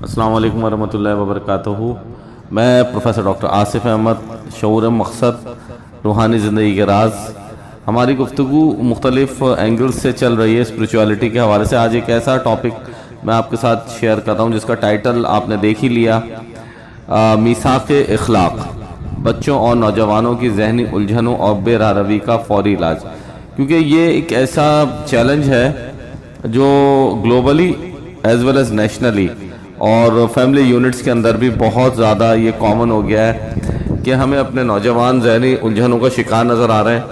अस्सलाम वालेकुम वरहमतुल्लाहि वबरकातुहू। मैं प्रोफेसर डॉक्टर आसिफ अहमद, शऊर मकसद रूहानी ज़िंदगी के राज। हमारी गुफ्तगू मुख्तलिफ एंगल्स से चल रही है स्पिरिचुअलिटी के हवाले से। आज एक ऐसा टॉपिक मैं आपके साथ शेयर कर रहा हूँ जिसका टाइटल आपने देख ही लिया, मीसाक़ इखलाक, बच्चों और नौजवानों की जहनी उलझनों और बेरारवी का फौरी इलाज। क्योंकि ये एक ऐसा चैलेंज है जो globally as well as nationally और फैमिली यूनिट्स के अंदर भी बहुत ज़्यादा ये कॉमन हो गया है कि हमें अपने नौजवान जहनी उलझनों का शिकार नज़र आ रहे हैं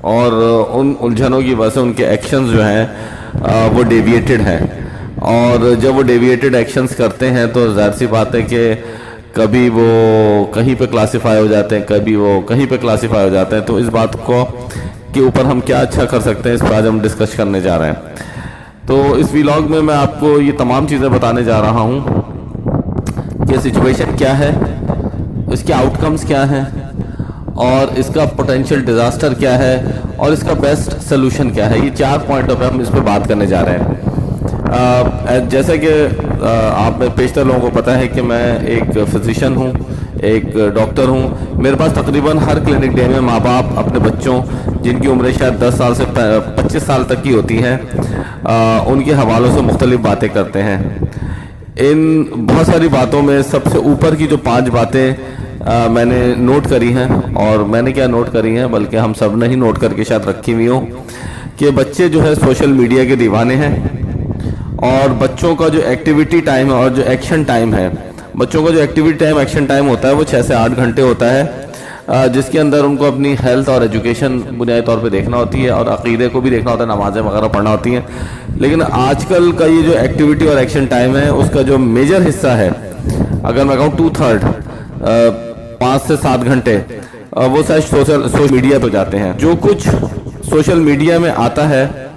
और उन उलझनों की वजह से उनके एक्शंस जो हैं वो डेविएटेड हैं। और जब वो डेविएटेड एक्शंस करते हैं तो ज़ाहिर सी बात है कि कभी वो कहीं पे क्लासिफाई हो जाते हैं, कभी वो कहीं पे क्लासिफाई हो जाते हैं। तो इस बात को के ऊपर हम क्या अच्छा कर सकते हैं, इस पर आज हम डिस्कस करने जा रहे हैं। तो इस व्लॉग में मैं आपको ये तमाम चीज़ें बताने जा रहा हूँ कि सिचुएशन क्या है, इसके आउटकम्स क्या हैं और इसका पोटेंशियल डिज़ास्टर क्या है और इसका बेस्ट सोल्यूशन क्या है। ये 4 पॉइंटों पे हम इस पर बात करने जा रहे हैं। जैसे कि आप में पेशतर लोगों को पता है कि मैं एक फिजिशियन हूँ, एक डॉक्टर हूँ। मेरे पास तकरीबन हर क्लिनिक डे में माँ बाप अपने बच्चों जिनकी उम्रें शायद 10 साल से 25 साल तक की होती हैं उनके हवालों से मुख्तलिफ बातें करते हैं। इन बहुत सारी बातों में सबसे ऊपर की जो 5 बातें मैंने नोट करी हैं, और मैंने क्या नोट करी हैं बल्कि हम सब ने ही नोट करके शायद रखी हुई हो, कि बच्चे जो है सोशल मीडिया के दीवाने हैं और बच्चों का जो एक्टिविटी टाइम है और जो एक्शन टाइम है, बच्चों का जो एक्टिविटी टाइम एक्शन टाइम होता है वो 6 से 8 घंटे होता है, जिसके अंदर उनको अपनी हेल्थ और एजुकेशन बुनियादी तौर पे देखना होती है और अकीदे को भी देखना होता है, नमाज़ें वगैरह पढ़ना होती हैं। लेकिन आजकल का ये जो एक्टिविटी और एक्शन टाइम है उसका जो मेजर हिस्सा है, अगर मैं कहूँ 2/3 5 से 7 घंटे वो शायद सोशल मीडिया पे जाते हैं। जो कुछ सोशल मीडिया में आता है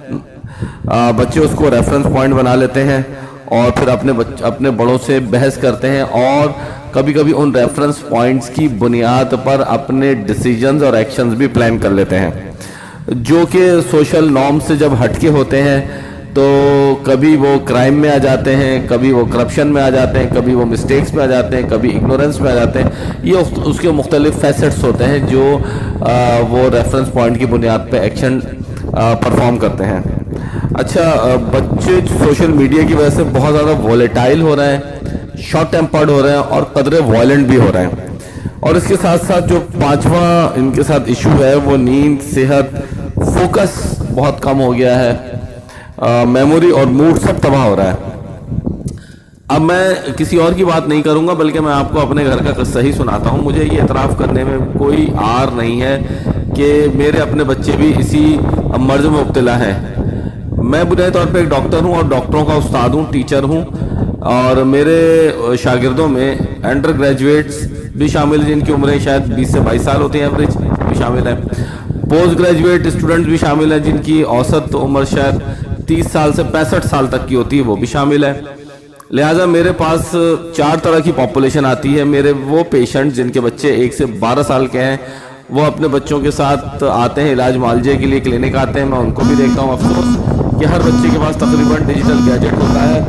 बच्चे उसको रेफरेंस पॉइंट बना लेते हैं और फिर अपने बड़ों से बहस करते हैं और कभी कभी उन रेफरेंस पॉइंट्स की बुनियाद पर अपने डिसीजंस और एक्शंस भी प्लान कर लेते हैं जो कि सोशल नॉर्म से जब हटके होते हैं। तो कभी वो क्राइम में आ जाते हैं, कभी वो करप्शन में आ जाते हैं, कभी वो मिस्टेक्स में आ जाते हैं, कभी इग्नोरेंस में आ जाते हैं। ये उसके मुख्तलिफ फैसेट्स होते हैं जो वो रेफरेंस पॉइंट की बुनियाद पर एक्शन परफॉर्म करते हैं। अच्छा, बच्चे सोशल मीडिया की वजह से बहुत ज़्यादा वॉलेटाइल हो रहे हैं, शॉर्ट टेम्पर्ड हो रहे हैं और कदरे वायलेंट भी हो रहे हैं। और इसके साथ साथ जो 5वां इनके साथ इशू है वो नींद, सेहत, फोकस बहुत कम हो गया है, मेमोरी और मूड सब तबाह हो रहा है। अब मैं किसी और की बात नहीं करूंगा बल्कि मैं आपको अपने घर का किस्सा ही सुनाता हूं। मुझे ये एतराफ़ करने में कोई आर नहीं है कि मेरे अपने बच्चे भी इसी मर्ज में मुब्तला हैं। मैं बुनियादी तौर पे एक डॉक्टर हूँ और डॉक्टरों का उस्ताद हूँ, टीचर हूँ, और मेरे शागिर्दों में अंडर ग्रेजुएट्स भी शामिल हैं जिनकी उम्रें शायद 20 से 22 साल होती हैं, एवरेज भी शामिल है। पोस्ट ग्रेजुएट स्टूडेंट्स भी शामिल हैं जिनकी औसत उम्र शायद 30 साल से 65 साल तक की होती है, वो भी शामिल है। लिहाजा मेरे पास 4 तरह की पॉपुलेशन आती है। मेरे वो पेशेंट जिनके बच्चे 1 से 12 साल के हैं वो अपने बच्चों के साथ आते हैं, इलाज मुआलजे के लिए क्लिनिक आते हैं, मैं उनको भी देखता हूँ। अफसोस कि हर बच्चे के पास तकरीबन डिजिटल गैजेट होता है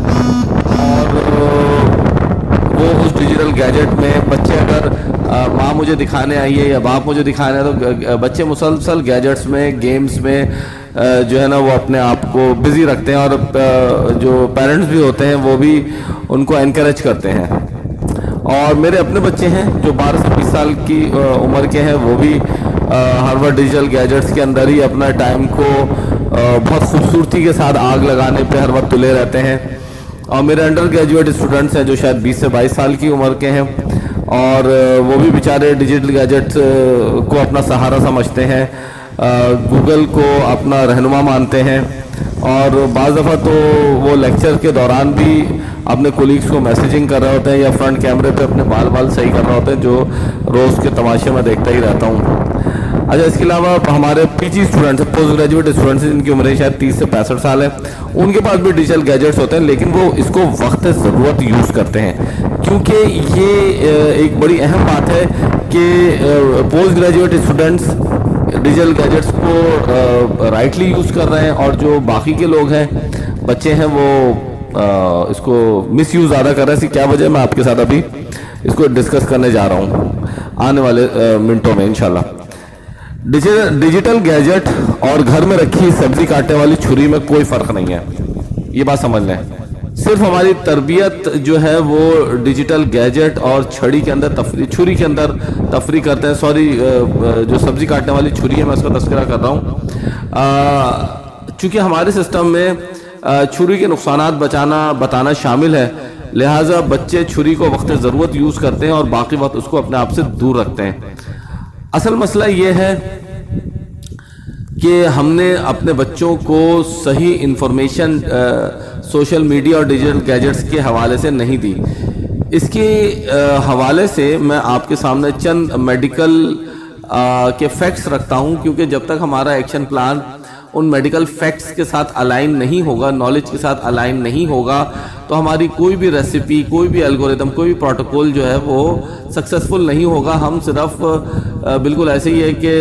और वो उस डिजिटल गैजेट में बच्चे अगर माँ मुझे दिखाने आई है या बाप मुझे दिखाने है तो बच्चे मुसलसल गैजेट्स में, गेम्स में जो है ना वो अपने आप को बिज़ी रखते हैं और जो पेरेंट्स भी होते हैं वो भी उनको एनकरेज करते हैं। और मेरे अपने बच्चे हैं जो 12 से 20 साल की उम्र के हैं, वो भी हर वक्त डिजिटल गैजेट्स के अंदर ही अपना टाइम को बहुत खूबसूरती के साथ आग लगाने पे हर वक्त तुले रहते हैं। और मेरे अंडर ग्रेजुएट स्टूडेंट्स हैं जो शायद 20 से 22 साल की उम्र के हैं और वो भी बेचारे डिजिटल गैजेट्स को अपना सहारा समझते हैं, गूगल को अपना रहनुमा मानते हैं और बाज़ दफ़ा तो वो लेक्चर के दौरान भी अपने कोलीग्स को मैसेजिंग कर रहे होते हैं या फ्रंट कैमरे पे अपने बाल सही कर रहे होते हैं, जो रोज़ के तमाशे में देखता ही रहता हूँ। अच्छा, इसके अलावा हमारे PG students, post graduate students जिनकी उम्र शायद 30 से 65 साल है, उनके पास भी डिजिटल गैजेट्स होते हैं लेकिन वो इसको वक्त ज़रूरत यूज़ करते हैं। क्योंकि ये एक बड़ी अहम बात है कि post graduate students digital gadgets को राइटली यूज़ कर रहे हैं और जो बाकी के लोग हैं, बच्चे हैं, वो اس کو مس یوز زیادہ کر رہا ہے. اس کی کیا وجہ ہے میں آپ کے ساتھ ابھی اس کو ڈسکس کرنے جا رہا ہوں آنے والے منٹوں میں انشاءاللہ. ڈیجیٹل گیجٹ اور گھر میں رکھی سبزی کاٹنے والی چھری میں کوئی فرق نہیں ہے, یہ بات سمجھ لیں. صرف ہماری تربیت جو ہے وہ ڈیجیٹل گیجٹ اور چھری کے اندر چھری کے اندر تفریح کرتے ہیں. سوری, جو سبزی کاٹنے والی چھری ہے میں اس کا تذکرہ کر رہا ہوں. چونکہ ہمارے سسٹم میں چھری کے نقصانات بتانا شامل ہے, لہٰذا بچے چھری کو وقت ضرورت یوز کرتے ہیں اور باقی وقت اس کو اپنے آپ سے دور رکھتے ہیں. اصل مسئلہ یہ ہے کہ ہم نے اپنے بچوں کو صحیح انفارمیشن سوشل میڈیا اور ڈیجیٹل گیجٹس کے حوالے سے نہیں دی. اس کے حوالے سے میں آپ کے سامنے چند میڈیکل کے فیکٹس رکھتا ہوں, کیونکہ جب تک ہمارا action plan in medical facts کے ساتھ الائن نہیں ہوگا, نالج کے ساتھ الائن نہیں ہوگا, تو ہماری کوئی بھی ریسیپی, کوئی بھی الگوریتم, کوئی بھی پروٹوکول جو ہے وہ سکسیسفل نہیں ہوگا. ہم صرف بالکل ایسے ہی ہے کہ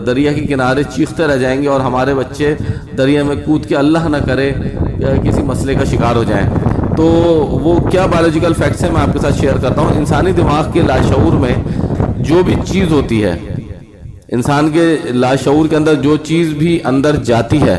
دریا کے کنارے چیختے رہ جائیں گے اور ہمارے بچے دریا میں کود کے اللہ نہ کرے کسی مسئلے کا شکار ہو جائیں. تو وہ کیا بایولوجیکل فیکٹس ہیں میں آپ کے ساتھ شیئر کرتا ہوں. انسانی دماغ کے لاشعور میں جو بھی چیز ہوتی ہے, انسان کے لاشعور کے اندر جو چیز بھی اندر جاتی ہے,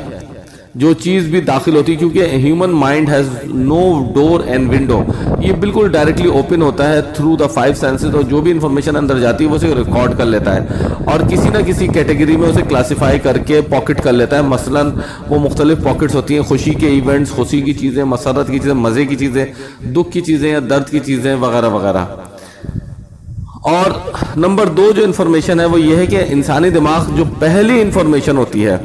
جو چیز بھی داخل ہوتی ہے, کیونکہ human mind has no door and window, یہ بالکل ڈائریکٹلی اوپن ہوتا ہے تھرو دا 5 سینسز, اور جو بھی انفارمیشن اندر جاتی ہے وہ اسے ریکارڈ کر لیتا ہے اور کسی نہ کسی کیٹیگری میں اسے کلاسیفائی کر کے پاکٹ کر لیتا ہے. مثلا وہ مختلف پاکٹس ہوتی ہیں, خوشی کے ایونٹس, خوشی کی چیزیں, مسرت کی چیزیں, مزے کی چیزیں, دکھ کی چیزیں یا درد کی چیزیں وغیرہ وغیرہ. اور نمبر 2 جو انفارمیشن ہے وہ یہ ہے کہ انسانی دماغ جو پہلی انفارمیشن ہوتی ہے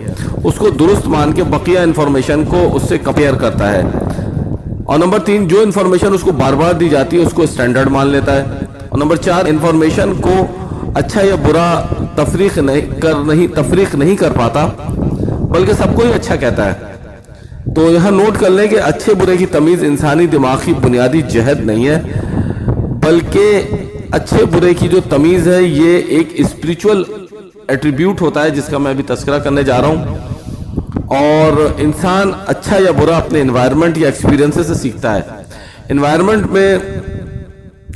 اس کو درست مان کے بقیہ انفارمیشن کو اس سے کمپیئر کرتا ہے. اور نمبر 3 جو انفارمیشن اس کو بار بار دی جاتی ہے اس کو اسٹینڈرڈ مان لیتا ہے. اور نمبر 4 انفارمیشن کو اچھا یا برا تفریق نہیں کر پاتا, بلکہ سب کو ہی اچھا کہتا ہے. تو یہاں نوٹ کر لیں کہ اچھے برے کی تمیز انسانی دماغ کی بنیادی جہت نہیں ہے, بلکہ اچھے برے کی جو تمیز ہے یہ ایک اسپریچول ایٹریبیوٹ ہوتا ہے جس کا میں ابھی تذکرہ کرنے جا رہا ہوں. اور انسان اچھا یا برا اپنے انوائرمنٹ یا ایکسپیرینسز سے سیکھتا ہے. انوائرمنٹ میں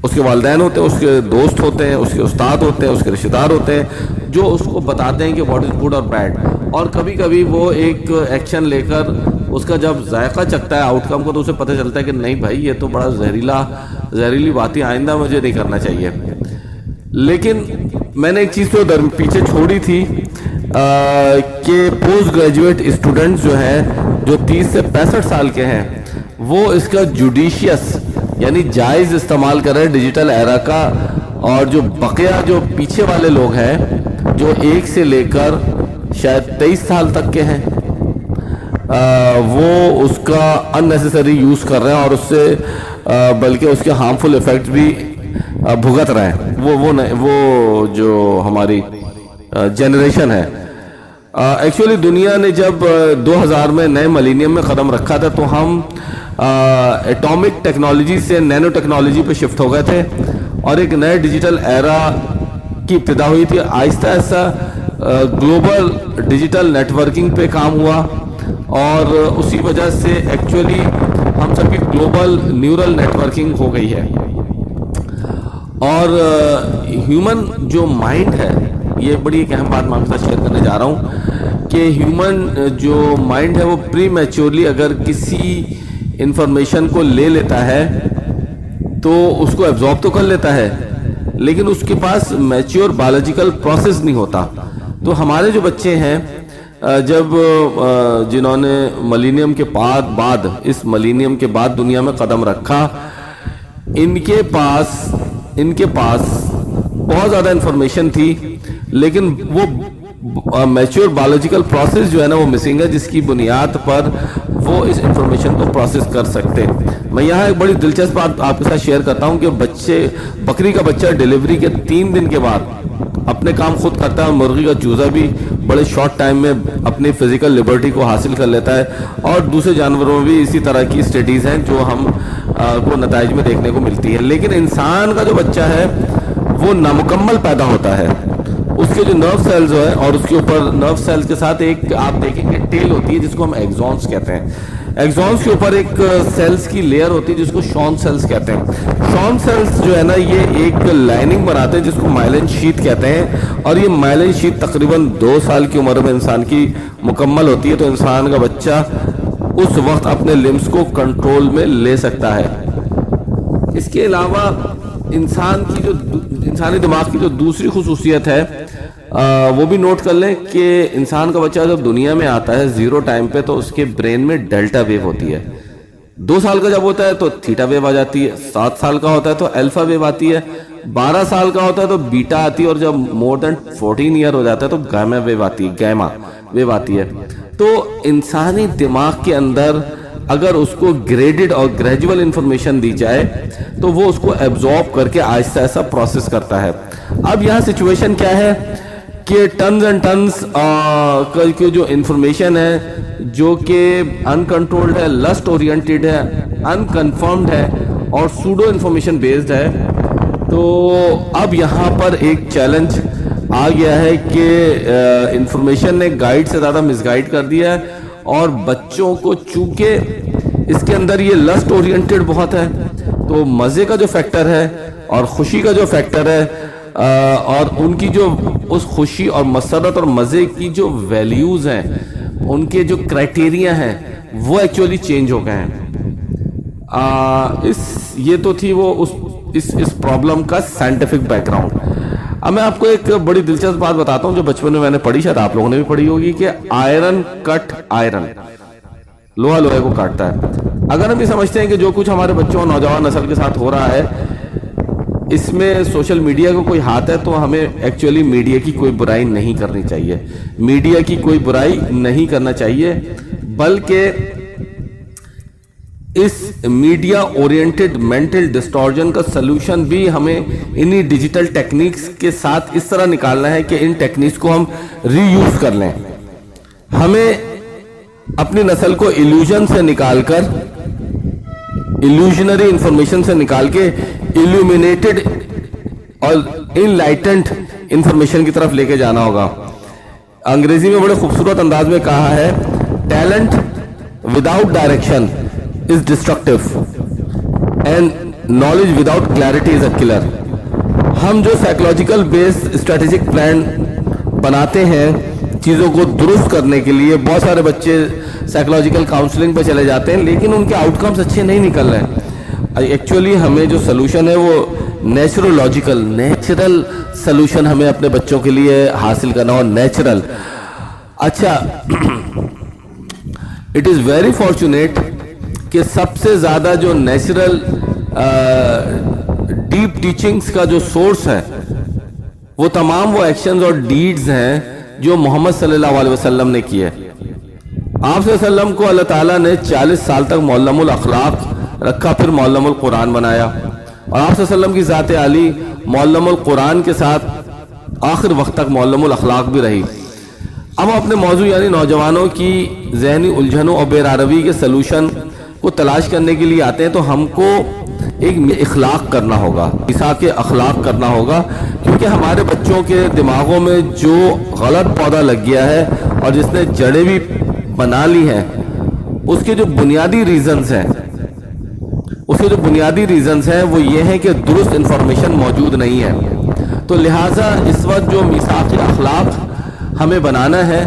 اس کے والدین ہوتے ہیں, اس کے دوست ہوتے ہیں, اس کے استاد ہوتے ہیں, اس کے رشتہ دار ہوتے ہیں جو اس کو بتاتے ہیں کہ واٹ از گڈ اور بیڈ. اور کبھی کبھی وہ ایک ایکشن لے کر اس کا جب ذائقہ چکھتا ہے آؤٹ کم کو تو اسے پتہ چلتا ہے کہ نہیں بھائی یہ تو بڑا زہریلی باتیں, آئندہ مجھے نہیں کرنا چاہیے. لیکن میں نے ایک چیز تو پیچھے چھوڑی تھی کہ پوسٹ گریجویٹ اسٹوڈنٹس جو ہیں جو 30 سے 65 سال کے ہیں وہ اس کا جوڈیشیس یعنی جائز استعمال کر رہے ہیں ڈیجیٹل ایرا کا, اور جو بقیہ جو پیچھے والے لوگ ہیں جو 1 سے لے کر شاید 23 سال تک کے ہیں وہ اس کا ان نیسیسری یوز کر رہے ہیں اور اس سے بلکہ اس کے ہارمفل ایفیکٹس بھی بھگت رہے ہیں. وہ جو ہماری جنریشن ہے, ایکچولی دنیا نے جب 2000 میں نئے ملینیم میں قدم رکھا تھا تو ہم ایٹامک ٹیکنالوجی سے نینو ٹیکنالوجی پہ شفٹ ہو گئے تھے اور ایک نئے ڈیجیٹل ایرا کی ابتدا ہوئی تھی. آہستہ آہستہ گلوبل ڈیجیٹل نیٹ ورکنگ پہ کام ہوا اور اسی وجہ سے ایکچولی ہم سب کی global neural net working who گئی ہے. اور ہیومن جو مائنڈ ہے, یہ بڑی ایک اہم بات میں آپ کے ساتھ شیئر کرنے جا رہا ہوں کہ ہیومن جو مائنڈ ہے وہ پری میچورلی اگر کسی انفارمیشن کو لے لیتا ہے تو اس کو ایبزارب تو کر لیتا ہے, لیکن اس کے پاس میچور بایولوجیکل پروسیس نہیں ہوتا. تو ہمارے جو بچے ہیں جب جنہوں نے ملینیم کے بعد اس ملینیم کے بعد دنیا میں قدم رکھا, ان کے پاس بہت زیادہ انفارمیشن تھی, لیکن وہ میچور بایولوجیکل پروسیس جو ہے نا وہ مسنگ ہے جس کی بنیاد پر وہ اس انفارمیشن کو پروسیس کر سکتے. میں یہاں ایک بڑی دلچسپ بات آپ کے ساتھ شیئر کرتا ہوں کہ بکری کا بچہ ڈیلیوری کے 3 دن کے بعد اپنے کام خود کرتا ہے, اور مرغی کا چوزا بھی بڑے شارٹ ٹائم میں اپنی فزیکل لبرٹی کو حاصل کر لیتا ہے, اور دوسرے جانوروں میں بھی اسی طرح کی اسٹڈیز ہیں جو ہم کو نتائج میں دیکھنے کو ملتی ہے. لیکن انسان کا جو بچہ ہے وہ نامکمل پیدا ہوتا ہے. اس کے جو نرو سیلز ہے اور اس کے اوپر نرو سیلز کے ساتھ ایک آپ دیکھیں گے ٹیل ہوتی ہے جس کو ہم ایگزونس کہتے ہیں. एक्सॉन्स के ऊपर एक सेल्स की लेयर होती है जिसको शॉन सेल्स कहते हैं। शॉन सेल्स जो है ना, ये एक लाइनिंग बनाते हैं जिसको माइलिन शीथ कहते हैं, और ये माइलिन शीथ तकरीबन 2 साल की उम्र में इंसान की मुकम्मल होती है, तो इंसान का बच्चा उस वक्त अपने लिम्स को कंट्रोल में ले सकता है। इसके अलावा इंसानी दिमाग की जो दूसरी खुसूसियत है वो भी नोट कर लें कि इंसान का बच्चा जब दुनिया में आता है जीरो टाइम पे, तो उसके ब्रेन में डेल्टा वेव होती है। 2 साल का जब होता है तो थीटा वेव आ जाती है, 7 साल का होता है तो अल्फा वेव आती है, 12 साल का होता है तो बीटा आती है, और जब मोर देन 14 ईयर हो जाता है तो गामा वेव आती है। तो इंसानी दिमाग के अंदर अगर उसको ग्रेडेड और ग्रेजुअल इंफॉर्मेशन दी जाए तो वो उसको एब्जॉर्ब करके आहिस्ता आहिस्ता प्रोसेस करता है। अब यहाँ सिचुएशन क्या है कि टन्स एंड टन्स की जो इंफॉर्मेशन है जो कि अनकंट्रोल्ड है, लस्ट ओरिएंटेड है, अनकन्फर्म्ड है और सूडो इंफॉर्मेशन बेस्ड है, तो अब यहाँ पर एक चैलेंज आ गया है कि इंफॉर्मेशन ने गाइड से ज़्यादा मिसगाइड कर दिया है, और बच्चों को चूंकि इसके अंदर ये लस्ट ओरिएंटेड बहुत है, तो मज़े का जो फैक्टर है और खुशी का जो फैक्टर है और उनकी जो उस खुशी और मसरत और मज़े की जो वैल्यूज़ हैं, उनके जो क्राइटेरिया हैं, वो एक्चुअली चेंज हो गए हैं। ये तो थी वो इस प्रॉब्लम का साइंटिफिक बैकग्राउंड। अब मैं आपको एक बड़ी दिलचस्प बात बताता हूँ जो बचपन में मैंने पढ़ी, शायद आप लोगों ने भी पढ़ी होगी, कि आयरन कट आयरन, लोहा लोहे को काटता है। अगर हम ये समझते हैं कि जो कुछ हमारे बच्चों और नौजवान नस्ल के साथ हो रहा है इसमें सोशल मीडिया का कोई हाथ है, तो हमें एक्चुअली मीडिया की कोई बुराई नहीं करनी चाहिए, मीडिया की कोई बुराई नहीं करना चाहिए, बल्कि इस मीडिया ओरिएंटेड मेंटल डिस्टॉर्जन का सलूशन भी हमें इन्हीं डिजिटल टेक्निक्स के साथ इस तरह निकालना है कि इन टेक्निक्स को हम रीयूज कर लें। हमें अपनी नस्ल को इल्यूजन से निकालकर, इल्यूजनरी इंफॉर्मेशन से निकाल के इल्यूमिनेटेड और इनलाइटेंड इंफॉर्मेशन की तरफ लेके जाना होगा। अंग्रेजी में बड़े खूबसूरत अंदाज में कहा है, talent without direction is destructive and knowledge without clarity is a killer। हम जो साइकोलॉजिकल बेस्ड स्ट्रेटेजिक प्लान बनाते हैं चीज़ों को दुरुस्त करने के लिए, बहुत सारे बच्चे साइकोलॉजिकल काउंसलिंग पे चले जाते हैं लेकिन उनके आउटकम्स अच्छे नहीं निकल रहे हैं। एक्चुअली हमें जो सोल्यूशन है वो नेचुरल सोल्यूशन हमें अपने बच्चों के लिए हासिल करना हो, नेचुरल। अच्छा, इट इज़ वेरी फॉर्चुनेट कि सबसे ज़्यादा जो नेचुरल डीप टीचिंग्स का जो सोर्स है वो तमाम वो एक्शंस और डीड्स हैं जो मोहम्मद सल्लल्लाहु अलैहि वसल्लम ने किए। आप सल्लल्लाहु को अल्लाह ताला ने 40 साल तक मुअल्लमुल अखलाक रखा, फिर मुअल्लमुल कुरान बनाया, और आप सल्लल्लाहु की ज़ात आली मुअल्लमुल कुरान के साथ आखिर वक्त तक मुअल्लमुल अखलाक भी रही। अब अपने मौजू यानी नौजवानों की जहनी उलझनों और बेरारवी के सलूशन को तलाश करने के लिए आते हैं, तो हमको एक इखलाक करना होगा, मिसाक अखलाक करना होगा, क्योंकि हमारे बच्चों के दिमागों में जो गलत पौधा लग गया है और जिसने जड़ें भी बना ली हैं, उसके जो बुनियादी रीजंस हैं वो ये हैं कि दुरुस्त इंफॉर्मेशन मौजूद नहीं है। तो लिहाजा इस वक्त जो मिसाक अखलाक हमें बनाना है,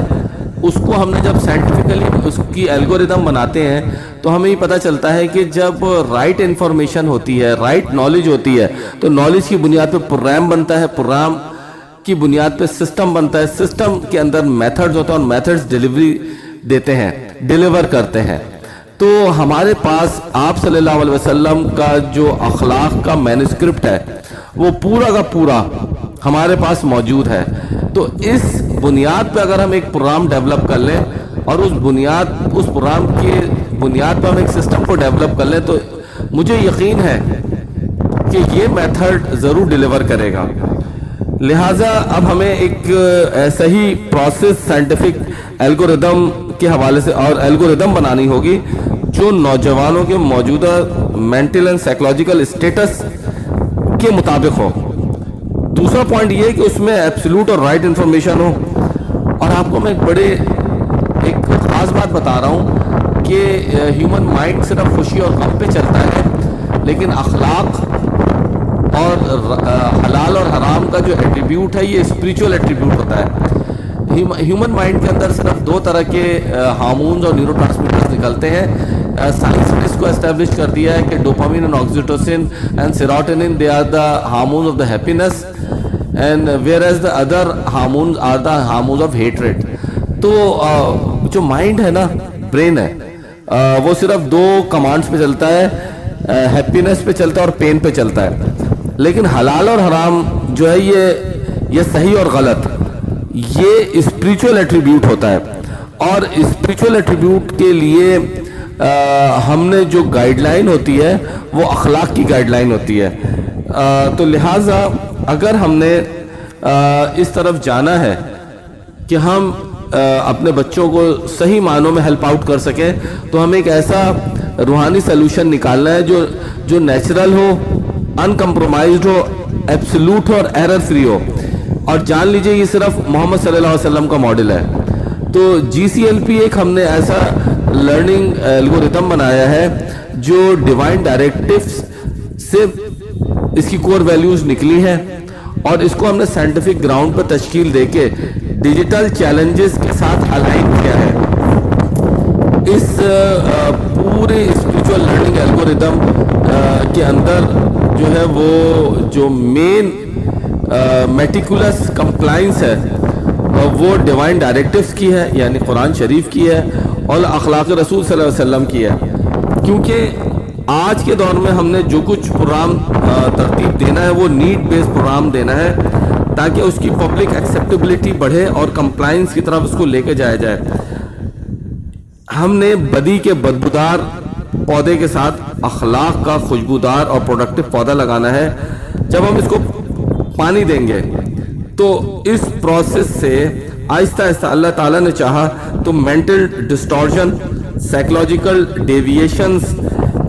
उसको हमने जब साइंटिफिकली उसकी एल्गोरिदम बनाते हैं तो हमें ये पता चलता है कि जब राइट इंफॉर्मेशन होती है, राइट नॉलेज होती है, तो नॉलेज की बुनियाद पे प्रोग्राम बनता है, प्रोग्राम की बुनियाद पे सिस्टम बनता है, सिस्टम के अंदर मेथड्स होते हैं और मेथड्स डिलीवर करते हैं। तो हमारे पास आप सल्लल्लाहु अलैहि वसल्लम का जो अखलाक का मैन्युस्क्रिप्ट है वो पूरा का पूरा हमारे पास मौजूद है। तो इस बुनियाद पे अगर हम एक प्रोग्राम डेवलप कर लें और उस प्रोग्राम के बुनियाद पर हम एक सिस्टम को डेवलप कर लें, तो मुझे यकीन है कि ये मेथड ज़रूर डिलीवर करेगा। लिहाजा अब हमें एक ऐसा ही प्रोसेस साइंटिफिक एल्गोरिदम के हवाले से और एल्गोरिदम बनानी होगी जो नौजवानों के मौजूदा मेंटल एंड साइकोलॉजिकल स्टेटस के मुताबिक हो। दूसरा पॉइंट ये है कि उसमें एब्सोल्यूट और राइट इंफॉर्मेशन हो। और आपको मैं एक ख़ास बात बता रहा हूँ کہ ہیومن مائنڈ صرف خوشی اور غم پہ چلتا ہے، لیکن اخلاق اور حلال اور حرام کا جو ایٹریبیوٹ ہے یہ اسپریچول ایٹریبیوٹ ہوتا ہے۔ ہیومن مائنڈ کے اندر صرف دو طرح کے ہارمونز اور نیورو ٹرانسمیٹرز نکلتے ہیں۔ سائنس نے اس کو اسٹیبلش کر دیا ہے کہ dopamine and oxytocin and serotonin they are the hormones of the happiness and whereas the other hormones are the hormones of hatred. تو جو مائنڈ ہے نا، برین ہے، وہ صرف دو کمانڈس پہ چلتا ہے، ہیپینس پہ چلتا ہے اور پین پہ چلتا ہے۔ لیکن حلال اور حرام جو ہے یہ صحیح اور غلط، یہ اسپریچول ایٹریبیوٹ ہوتا ہے، اور اسپریچول ایٹریبیوٹ کے لیے ہم نے جو گائیڈ لائن ہوتی ہے وہ اخلاق کی گائیڈ لائن ہوتی ہے۔ تو لہٰذا اگر ہم نے اس طرف جانا ہے کہ ہم اپنے بچوں کو صحیح معنوں میں ہیلپ آؤٹ کر سکیں، تو ہمیں ایک ایسا روحانی سلوشن نکالنا ہے جو نیچرل ہو، ان کمپرومائزڈ ہو، ایبسولوٹ ہو اور ایرر فری ہو۔ اور جان لیجئے یہ صرف محمد صلی اللہ علیہ وسلم کا ماڈل ہے۔ تو جی سی ایل پی ایک ہم نے ایسا لرننگ الگوریتم بنایا ہے جو ڈیوائن ڈائریکٹیوز سے اس کی کور ویلیوز نکلی ہیں، اور اس کو ہم نے سائنٹیفک گراؤنڈ پر تشکیل دے کے ڈیجیٹل چیلنجز کے ساتھ الائن کیا ہے۔ اس پورے اسپریچول لرننگ الگوریتم کے اندر جو ہے وہ جو مین میٹیکولس کمپلائنس ہے وہ ڈیوائن ڈائریکٹیوز کی ہے، یعنی قرآن شریف کی ہے، اور اخلاق رسول صلی اللہ علیہ وسلم کی ہے۔ کیونکہ آج کے دور میں ہم نے جو کچھ پروگرام ترتیب دینا ہے وہ نیڈ بیس پروگرام دینا ہے، تاکہ اس کی پبلک ایکسیپٹیبلٹی بڑھے اور کمپلائنس کی طرف اس کو لے کے جایا جائے۔ ہم نے بدی کے بدبودار پودے کے ساتھ اخلاق کا خوشبودار اور پروڈکٹیو پودا لگانا ہے۔ جب ہم اس کو پانی دیں گے تو اس پروسیس سے آہستہ آہستہ اللہ تعالیٰ نے چاہا تو mental distortion, psychological deviations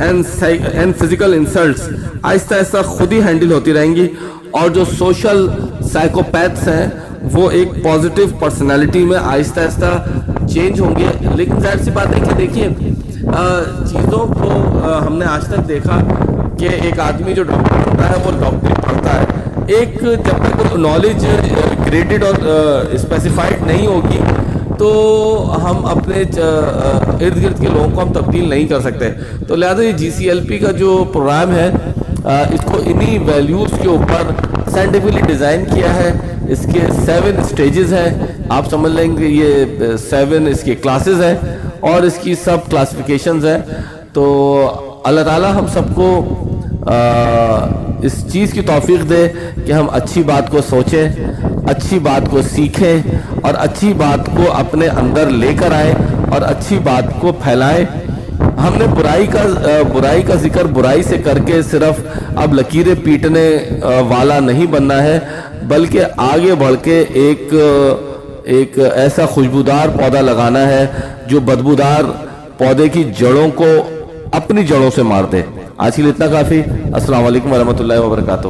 and physical insults آہستہ آہستہ خود ہی ہینڈل ہوتی رہیں گی، اور جو سوشل سائیکوپیتھس ہیں وہ ایک پازیٹیو پرسنالٹی میں آہستہ آہستہ چینج ہوں گے۔ لیکن ظاہر سی بات ہے کہ دیکھیے چیزوں کو ہم نے آج تک دیکھا کہ ایک آدمی جو ڈاکٹر ہوتا ہے وہ ڈاکٹری پڑھتا ہے، ایک جب تک نالج گریڈڈ اور اسپیسیفائڈ نہیں ہوگی تو ہم اپنے ارد گرد کے لوگوں کو ہم تبدیل نہیں کر سکتے۔ تو لہٰذا یہ جی سی ایل پی کا جو پروگرام ہے اس کو انہی ویلیوز کے اوپر سائنٹیفکلی ڈیزائن کیا ہے۔ اس کے 7 اسٹیجز ہیں، آپ سمجھ لیں گے یہ 7 اس کے کلاسز ہیں اور اس کی سب کلاسیفیکیشنز ہیں۔ تو اللہ تعالیٰ ہم سب کو اس چیز کی توفیق دے کہ ہم اچھی بات کو سوچیں، اچھی بات کو سیکھیں اور اچھی بات کو اپنے اندر لے کر آئیں اور اچھی بات کو پھیلائیں۔ ہم نے برائی کا ذکر برائی سے کر کے صرف اب لکیریں پیٹنے والا نہیں بننا ہے، بلکہ آگے بڑھ کے ایک ایسا خوشبودار پودا لگانا ہے جو بدبودار پودے کی جڑوں کو اپنی جڑوں سے مار دے۔ آج کے لیے اتنا کافی۔ السلام علیکم ورحمۃ اللہ وبرکاتہ۔